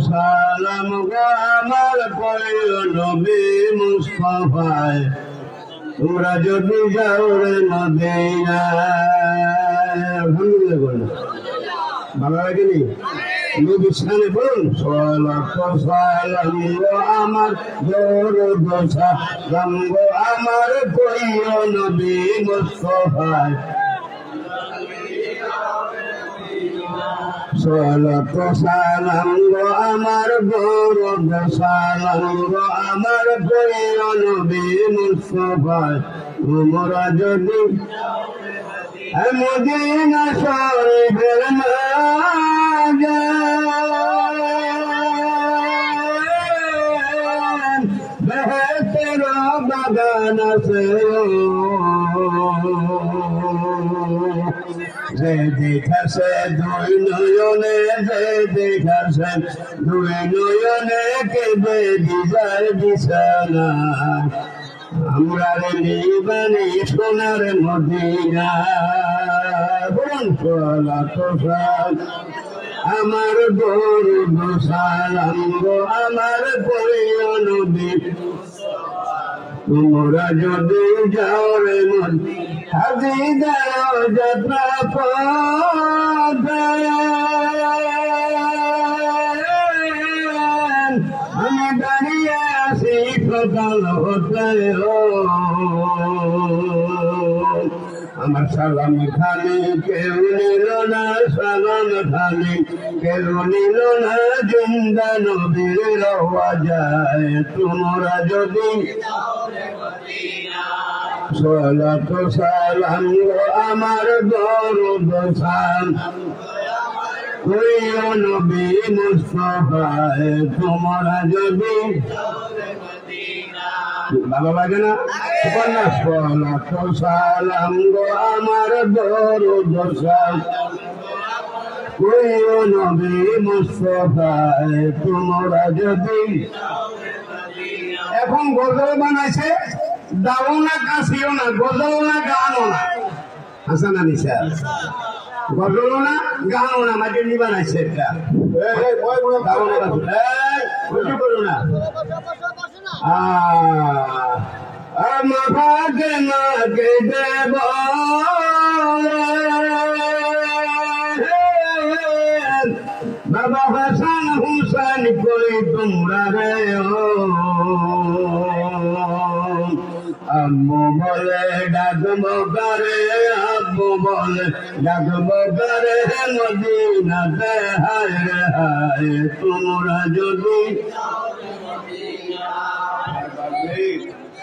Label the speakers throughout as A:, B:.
A: সালাম গো আমার প্রিয় নবী মুস্তাফায় তোমরা যদি যাও রে মদিনায়। আলহামদুলিল্লাহ বলুন, ভালো লাগেনি? নবীর সামনে বলুন সালাত সালাম গো আমার দরুদ সালাম গো আমার প্রিয় নবী মুস্তাফায় সালাত সালাম গো আমার দরুদ সালাম গো আমার প্রিয় নবী মুস্তাফায় তোমরা যদি মদিনা শরীফের মাঝে বেহেশতের বাগান আছে যে দেখাছে দুই নয়নে, যে দেখাছে দুই নয়নে কেঁদে বিজার বিছানা আমরা রে নিবানি সোনার মদিনা। বলুন সালাত সালাম আমার দরুদ সালাম গো আমার প্রিয় নবী তোমরা যদি যাও রে মদিনা হাজি দাও যাত্রা পথে আমি দাঁড়িয়ে আছি সকাল হতে আমার সালাম খানি কেউ নিল না, সালাম খানি কেউ নিল না, জিন্দা নবীর রওয়া যায় তোমরা যদি সালাত সালাম গো আমার দরুদ সালাম প্রিয় নবী মুস্তাফায় তোমরা যদি ভালো লাগে না? সালাত সালাম গো আমার দরুদ সালাম প্রিয় নবী মুস্তাফায় তোমরা যদি। এখন গজল বানাইছে, দাও না কাশিও না, গজল না গানও না, হাসান আলী স্যার গজলও না গানও না, মাঝে নি বানাইছে একটা দাও না কাশি করো না। আমাকে মাকে দেব বাবা হাসান হুসেন কই তোমরা রে আব্বু বলে ডাকবো করে, আব্বু বলে ডাকবো করে মদিনাতে হায় রে হায় তোমরা যদি।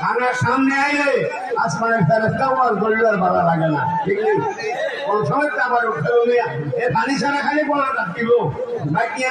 A: আমার সামনে আইলে আসমানের ফেরেশতা ওয়াজ করলে আর ভালো লাগে না, ঠিক নেই? কোন সময় আমার উঠে পানি ছাড়া খালি বলা রাখবো বাকি